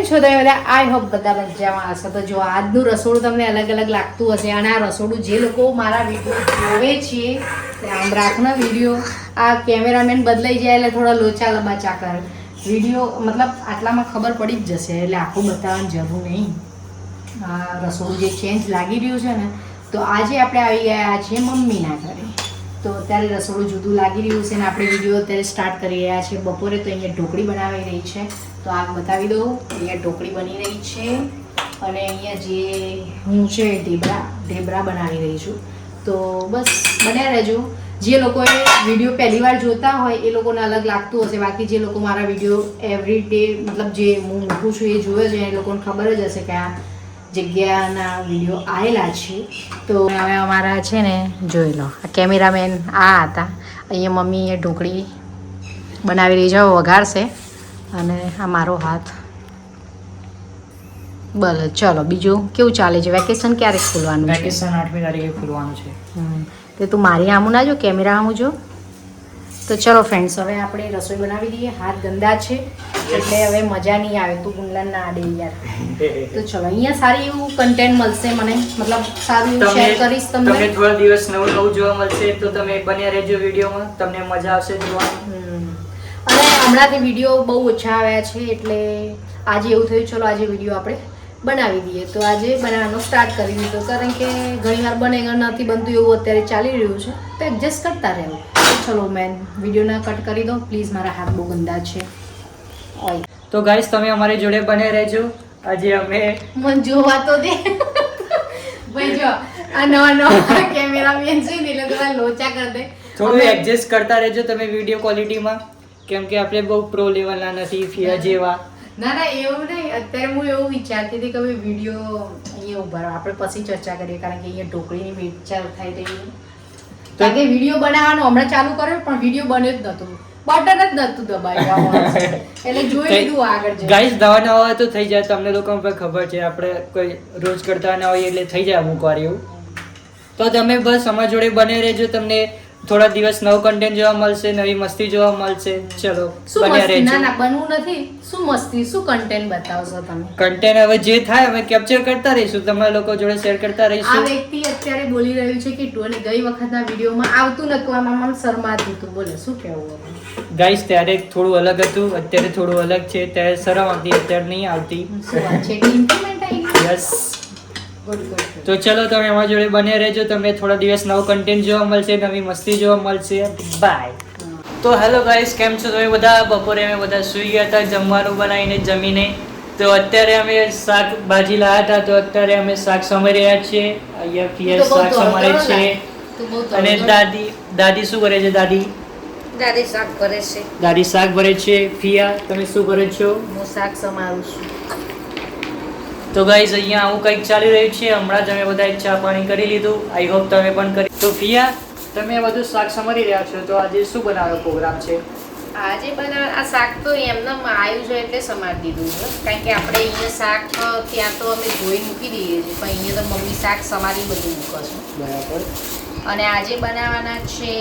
છો તમે બધા? આઈ હોપ બધા મજામાં હશો. તો જો આજનું રસોડું તમને અલગ અલગ લાગતું હશે અને આ રસોડું જે લોકો મારા વિડીયો જોવે છે તે આમ રાખના વિડીયો આ કેમેરામેન બદલાઈ જાય એટલે થોડા લોચા લબાચા કરે વિડીયો મતલબ આટલામાં ખબર પડી જ જશે એટલે આખું બતાવવાની જરૂર નહીં. આ રસોડું જે ચેન્જ લાગી રહ્યું છે ને તો આજે આપણે આવી ગયા છીએ મમ્મીના ઘરે. તો અત્યારે રસોડું જુદું લાગી રહ્યું છે ને આપણે વિડીયો અત્યારે સ્ટાર્ટ કરી રહ્યા છીએ. બપોરે તો અહીંયા ઢોકળી બનાવી રહી છે તો આગ બતાવી દઉં. અહીંયા ઢોકળી બની રહી છે અને અહીંયા જે હું છે ઢેબરા બનાવી રહી છું. તો બસ બન્યા રહેજો. જે લોકોએ વિડીયો પહેલી વાર જોતા હોય એ લોકોને અલગ લાગતું હશે, બાકી જે લોકો મારા વિડીયો એવરી ડે મતલબ જે હું મૂકું છું એ જોવે છે એ લોકોને ખબર જ હશે કે આ જગ્યાના વિડીયો આવેલા છે. તો હવે અમારા છે ને જોઈ લો આ કેમેરામેન આ હતા. અહીંયા મમ્મી એ ઢોકળી બનાવી રહી છે, વઘારશે અને આ મારો હાથ. ભલે ચલો બીજું કેવું ચાલે છે? વેકેશન ક્યારે ખુલવાનું? વેકેશન 8મી તારીખે ખુલવાનું છે. તે તું મારી આમું ના જો, કેમેરા આમું જો. તો ચલો ફ્રેન્ડ્સ હવે આપણે રસોઈ બનાવી દઈએ. હાથ ગંદા છે એટલે હવે મજા નહીં આવે. તું ગુંડલા ના આડે યાર. તો ચલો અહીંયા સારી એવું કન્ટેન્ટ મળશે મને, મતલબ સારું એવું શેર કરીશ તમને. તમને થોડા દિવસ નવું નવું જોવા મળશે તો તમે બન્યા રહેજો વિડીયોમાં, તમને મજા આવશે જોવાની. અને હમણાંથી વિડીયો બહુ ઓછા આવ્યા છે એટલે આજે એવું થયું ચલો આજે વિડીયો આપણે બનાવી દઈએ. તો આજે બનાવવાનો સ્ટાર્ટ કરી દીધો કારણ કે ઘણીવાર બને નથી બનતું એવું અત્યારે ચાલી રહ્યું છે તો એડજસ્ટ કરતા રહેવું. ચલો મેન વિડીયોના કટ કરી દો પ્લીઝ, મારા હાથ બહુ ગંદા છે. તો ગાઈસ તમે અમારી જોડે બને રહેજો. આજે અમે મન જોવા તો દે ભાઈ. જો આ નવા કેમેરામેન છે ને એટલે થોડા લોચા કરી દે. થોડું એડજસ્ટ કરતા રહેજો તમે વિડીયો ક્વોલિટીમાં, કેમ કે આપણે બહુ પ્રો લેવલના નથી ફિયા જેવા. ના ના એવું નહીં. અત્યારે હું એવું વિચારતી હતી કે હવે વિડીયો અહીંયા ઉભા રહો, આપણે પછી ચર્ચા કરીએ કારણ કે અહીંયા ઢોકળીની વિચાર થાય રહી. કારણ કે વિડીયો બનાવવાનો હમણાં ચાલુ કર્યો પણ વિડીયો બન્યો જ નહોતું, બટન જ નહોતું દબાવ્યું એટલે જોઈ લીધું આગળ. ગાઈસ નવા નવા હોય તો થઈ જાય, તમને લોકોને પણ ખબર છે આપણે કોઈ રોજ કરતા ના હોય એટલે થઈ જાય અમુક વાર એવું. તો તમે બસ અમારા જોડે બને રહેજો, તમને થોડા દિવસ નવો કન્ટેન્ટ જોવા મળશે, નવી મસ્તી જોવા મળશે. ચલો બન્યા રહેજો. ના ના બનવું નથી. શું મસ્તી શું કન્ટેન્ટ બતાવશો તમે? કન્ટેન્ટ હવે જે થાય અમે કેપ્ચર કરતા રહીશું, તમારા લોકો જોડે શેર કરતા આ રહીશું. વ્યક્તિ અત્યારે બોલી રહ્યું છે કે ટોની ગઈ વખતના વિડીયોમાં આવતું નતું, આમાં શરમાતું હતું. બોલે શું કહેવું? ગાઈસ ત્યારે થોડું અલગ હતું, અત્યારે થોડું અલગ છે. ત્યારે શરમ આવતી, અત્યારે નહીં આવતી. શું વાત છે? ઇમ્પ્રુવમેન્ટ આવી ગયું? યસ. તો ચલો તમે અમારા જોડે બને રહેજો, તમને થોડા દિવસ નવો કન્ટેન્ટ જોવા મળશે, નવી મસ્તી જોવા મળશે. બાય. તો હેલો ગાઈસ, કેમ છો તમે બધા? બપોરે અમે બધા સૂઈ ગયા હતા જમવાનું બનાવીને જમીને. તો અત્યારે અમે શાકભાજી લાવ્યા હતા તો અત્યારે અમે શાક સમારી રહ્યા છીએ. અહીંયા પિયર શાક સમારે છે અને દાદી શું કરે છે? દાદી શાક કરે છે. દાદી શાક ભરે છે. ફિયા તમે શું કરો છો? હું શાક સમારું છું. તો ગાઈઝ અહીંયા આવું કંઈક ચાલી રહ્યું છે. હમણાં જ અમે બધા ચા પાણી કરી લીધું. આઈ હોપ તમે પણ કરી. તો ફિયા તમે બધું શાક સમારી રહ્યા છો તો આજે શું બનાવવાનો પ્રોગ્રામ છે? આજે આ શાક તો એમને આવ્યું છે એટલે સમારી દીધું છે કારણ કે આપણે અહીંયા શાક ત્યાં તો અમે ધોઈ મૂકી દઈએ છીએ પણ અહીંયા તો મમ્મી શાક સમારી બધું મૂકે છે. બરાબર. અને આજે બનાવવાના છે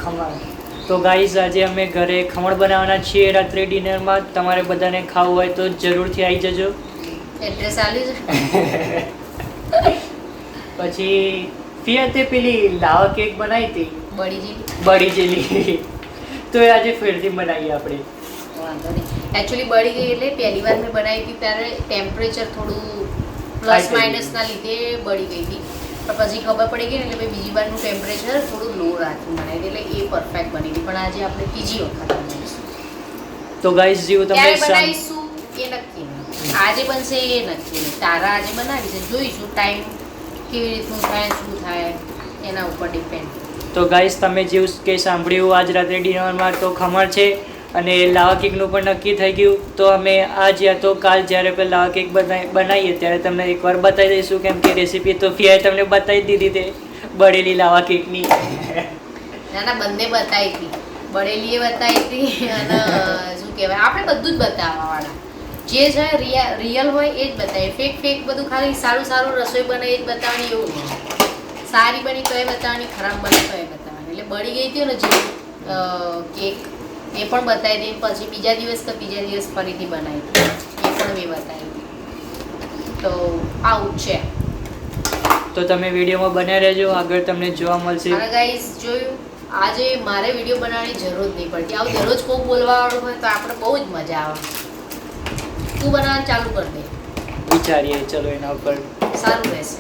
ખમણ. તો ગાઈઝ આજે અમે ઘરે ખમણ બનાવવાના છીએ રાત્રે ડિનરમાં. તમારે બધાને ખાવું હોય તો જરૂરથી આવી જજો. એડ્રેસ આલ્યું છે. પછી ફિયા તે પેલી લાવા કેક બનાવી હતી બળી જેલી તો એ આજે ફેરથી બનાવીએ આપણે. વાંધો નહીં. એકચ્યુઅલી બળી ગઈ એટલે પહેલી વાર મેં બનાવી હતી ત્યારે ટેમ્પરેચર થોડું પ્લસ માઇનસના લીધે બળી ગઈ હતી પણ પછી ખબર પડી ગઈ ને એટલે મેં બીજી વારનું ટેમ્પરેચર થોડું લો રાખી બનાવી એટલે એ પરફેક્ટ બની ગઈ. પણ આજે આપણે ત્રીજી વખત બનાવીશું. તો ગાઈઝ જેવું તમે બનાવીશું એ નક્કી નહીં, આજે બનશે એ નક્કી નહીં. તારા આજે બનાવી છે, જોઈશું ટાઈમ કેવી રીતનું થાય શું થાય એના ઉપર ડિપેન્ડ. તો ગાઈઝ તમે જેવું કે સાંભળ્યું આજ રાત્રે ડિનરમાં તો ખમણ છે અને લાવા કેકનું પણ નક્કી થઈ ગયું. તો અમે આજ યા તો કાલ જ્યારે પણ લાવા કેક બનાવીએ ત્યારે તમને એકવાર બતાવી દઈશું, કેમ કે રેસીપી તો ફિયાએ તમને બતાવી દીધી તે બળેલી લાવા કેકની. ના ના બંને બતાવી હતી, બળેલી એ બતાવી હતી અને શું કહેવાય આપણે બધું જ બતાવવાવાળા જે છે રિયલ હોય એ જ બતાવીએ. ફેક બધું ખાલી સારું રસોઈ બને એ જ બતાવવાની એવું નહીં. સારી બની તો એ બતાવવાની, ખરાબ બની તો એ બતાવવાની. એટલે બળી ગઈ હતી ને જે કેક એ પણ બતાવી દઈએ, પછી બીજા દિવસ કે બીજા દિવસ ફરીથી બનાવી દઈએ એ પણ મેં બતાવી દઈએ. તો આવું છે. તો તમે વિડીયોમાં બન્યા રહેજો, આગળ તમને જોવા મળશે. અને ગાઈસ જોયું, આજે મારે વિડીયો બનાવવાની જરૂર જ નહીં પડતી. આવું દરરોજ કોઈ બોલવાવાળું હોય તો આપણે બહુ જ મજા આવે. તું બનાવવાનું ચાલુ કરી દે. વિચારીએ ચલો એના ઉપર સારું રહેશે.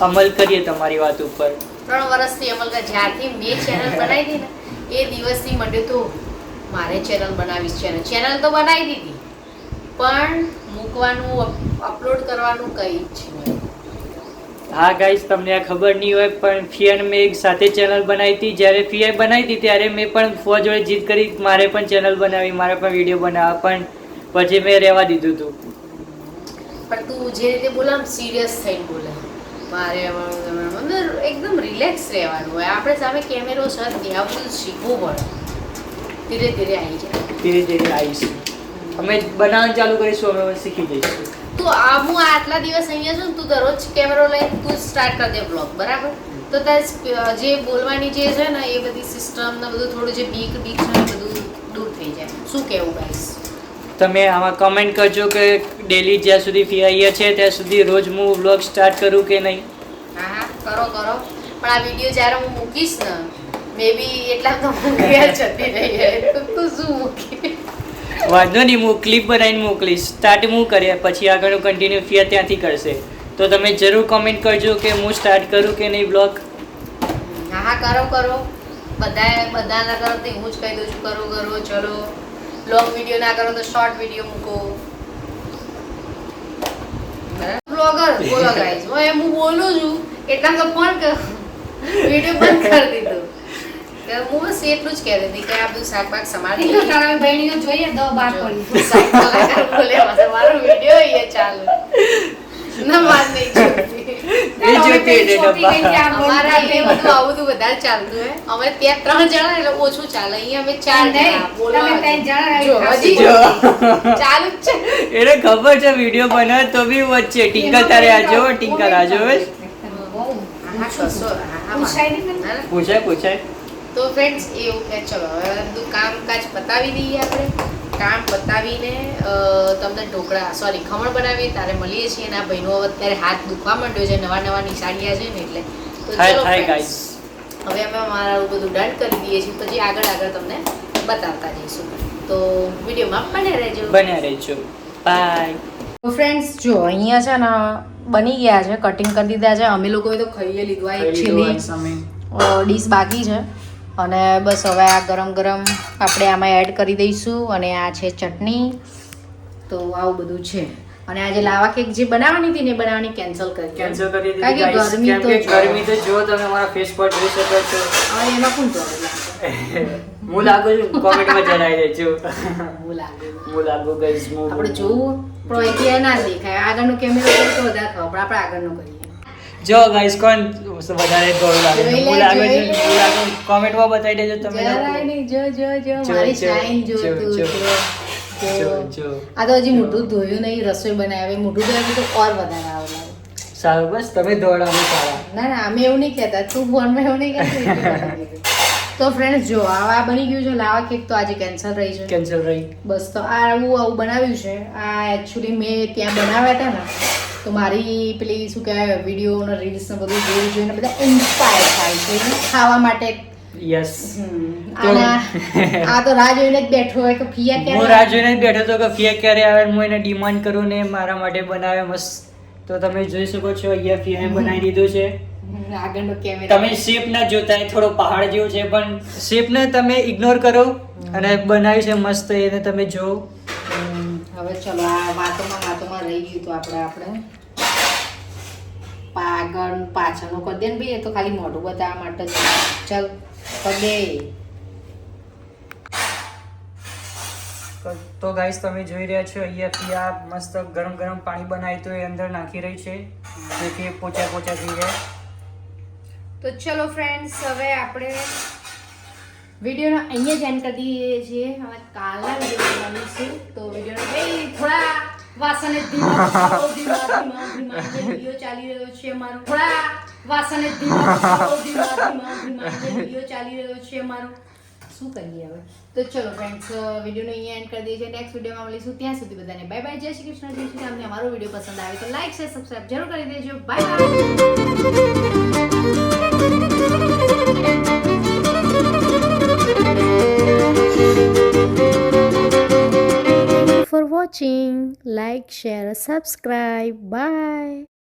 અમલ કરીએ તમારી વાત ઉપર. 3 વર્ષથી અમલ કર. જ્યારથી મેં ચેનલ બનાવી હતી ને એ દિવસથી મંડ્યો તો મારે ચેનલ બનાવીશ. ચેનલ તો બનાવી દીધી, પણ મૂકવાનું, અપલોડ કરવાનું કંઈ જ નહીં. હા ગાઈસ, તમને આ ખબર નહીં હોય પણ ફિયાને મેં એક સાથે ચેનલ બનાવી હતી. જ્યારે ફિયાએ બનાવી હતી ત્યારે મેં પણ ફુવા જોડે જીદ કરી મારે પણ ચેનલ બનાવી, મારે પણ વિડીયો બનાવવા, પણ પછી મેં રહેવા દીધું હતું. પણ તું જે રીતે બોલે આમ સિરિયસ થઈને બોલે. મારે એકદમ રિલેક્સ રહેવાનું હોય. આપણે સામે કેમેરો છે આ બધું શીખવું પડે. ધીરે ધીરે આવી જાય. ધીરે ધીરે આવીશું. અમે બનાવવાનું ચાલુ કરીશું, અમે શીખી જઈશું. તું હું આટલા દિવસ અહીંયા છું, તું દરરોજ કેમેરો લઈને તું સ્ટાર્ટ કરી દે બ્લોગ, બરાબર? તો તાર જે બોલવાની જે છે ને એ બધી સિસ્ટમ ને બધું થોડું જે બીક છે એ બધું દૂર થઈ જાય. શું કહેવું ગાઈસ? તમે આમાં કમેન્ટ કરજો કે ડેલી જ્યાં સુધી ફી આવીએ છે ત્યાં સુધી રોજ હું વ્લોગ સ્ટાર્ટ કરું કે નહીં. હા કરો. પણ આ વિડીયો જ્યારે હું મૂકીશ ને મે બી એટલા તો હું ઘેર જતી રહી તો તું શું મૂકી? વાંધો નહીં, હું ક્લિપ બનાવીને મોકલીશ. સ્ટાર્ટ હું કર્યા પછી આગળનું કન્ટિન્યુ ફિયા ત્યાંથી કરશે. તો તમે જરૂર કમેન્ટ કરજો કે હું સ્ટાર્ટ કરું કે નહીં બ્લોગ. હા કરો. બધાના કરો તો હું જ કહી દઉં છું કરો. ચલો લોંગ વિડીયો ના કરો તો શોર્ટ વિડીયો મૂકો. બ્લોગર બોલો ગાઈસ, હું બોલું છું એટલા તો ફોન કર, વિડીયો બંધ કરી દીધો. હું બસ એટલું જ કહેતી હતી કે આ બધું શાકભાગ સમારી જોઈએ તો બાર પડી બોલે મારો વિડીયો એ ચાલુ ના માર નહીં અમારા એ બધું આવું બધું વધારે ચાલતું હોય. અમે ત્યાં 3 જણા એટલે ઓછું ચાલે. અહીંયા અમે 4 ચાલુ જ છે. એને ખબર છે વિડીયો બનાવે તો બી વચ્ચે ટિંકલ તારે આ જો ટિંકલ આ જો પૂછાય. તો ફ્રેન્ડ્સ એવું કે ચલો હવે બધું કામકાજ પતાવી દઈએ. આપણે કામ પતાવીને તમને ખમણ બનાવીએ ત્યારે મળીએ છીએ. અને આ ભાઈનો અત્યારે હાથ દુખવા માંડ્યો છે, નવા નિશાળિયા છે ને એટલે. તો ચલો ગાઈસ, હવે અમે અમારું બધું ડન કરી દઈએ છીએ, પછી આગળ તમને બતાવતા જઈશું. તો વિડીયોમાં બન્યા રહેજો. બાય. તો ફ્રેન્ડ્સ જો અહીંયા છે ને બની ગયા છે, કટિંગ કરી દીધા છે. અમે લોકોએ તો ખાઈએ લીધું. આ એકચ્યુઅલી ડીશ બાકી છે અને બસ હવે આ ગરમ આપણે આમાં એડ કરી દઈશું. અને આ છે ચટણી. તો આવું બધું છે. અને આજે લાવા કેક જે બનાવવાની હતી ને બનાવવાની કેન્સલ કરી દીધી. ગરમી તો જો તમે અમારા ફેસ પર જોઈ શકો છો. હવે એમાં કોણ જોવે? હું લાગુ છું, કોમેન્ટમાં જણાવી દેજો. હું લાગુ ગાઈસ. આપણે જોવું પણ અહીંથી ના દેખાય. આગળનો કેમેરો તો વધારે ખબર, આપણે આગળનો કરીએ. જો ગાઈસ કોણ વધારે દોડ લાગે? હું લાગે છે, કોમેન્ટમાં બતાવી દેજો તમે. જો મારી શાઇન જો. આ તો હજી મોઢું ધોયું નહીં, રસોઈ બનાવી. મોઢું ધોયું તો ઓર વધારે આવે. સારું, બસ તમે દોડાવો સારા. ના અમે એવું નહીં કહેતા, તું ફોનમાં એવું નહીં કહેતા. તો ફ્રેન્ડ્સ જો આ બની ગયું છે લાવા કેક. તો આજે કેન્સલ રહી. બસ તો આવું બનાવ્યું છે. આ એકચ્યુઅલી મેં ત્યાં બનાવ્યા હતા ને તો મારી પેલી શું કહેવાય વિડીયો ને રીલ્સ ને બધું જોયું જોઈને બધા ઇન્સ્પાયર થાય છે ખાવા માટે. યસ. આ તો રાહ જોઈને જ બેઠો હોય કે ફિયા ક્યારે. હું રાહ જોઈને જ બેઠો હતો કે ફિયા ક્યારે આવે. હું એને ડિમાન્ડ કરું ને મારા માટે બનાવે મસ્ત. તો તમે જોઈ શકો છો અહીંયા ફિયાએ બનાવી દીધું છે. આગળનો કેમેરા તમે શેપ ના જોતા, થોડો પહાડ જેવો છે પણ શેપ ને તમે ઇગ્નોર કરો અને બનાવ્યું છે મસ્ત. એને તમે જો. હવે ચલો આ વાતોમાં રહી ગયું તો આપણે આગળ પાછળનું કરી દે ને ભાઈ. એ તો ખાલી મોઢું બતાવવા માટે જ. ચાલ પગે. તો ગાઈસ તમે જોઈ રહ્યા છો અહીંયા ફિયા મસ્ત ગરમ પાણી બનાવી તો એ અંદર નાખી રહી છે જેથી પોચા થઈ જાય. તો ચલો ફ્રેન્ડ્સ, હવે આપણે વિડીયોનો અહીંયા જ એન્ડ કરી દઈએ છીએ. હવે કાલના વિડીયો બનાવીશું. તો વિડીયોનો થોડા વાસણે ધીમા વિડીયો ચાલી રહ્યો છે અમારો. થોડા વાસણે ધીમા વિડીયો ચાલી રહ્યો છે અમારો. શું કરીએ હવે. તો ચલો ફ્રેન્ડ્સ, વિડીયોનો અહીંયા એન્ડ કરી દઈએ છીએ. નેક્સ્ટ વિડીયોમાં મળીશું. ત્યાં સુધી બધાને બાય બાય. જય શ્રી કૃષ્ણ. જય શ્રી રામ. અમારો વિડીયો પસંદ આવે તો લાઈક શેર સબસ્ક્રાઇબ જરૂર કરી દેજો. Bye bye. For watching, like, share, subscribe. Bye.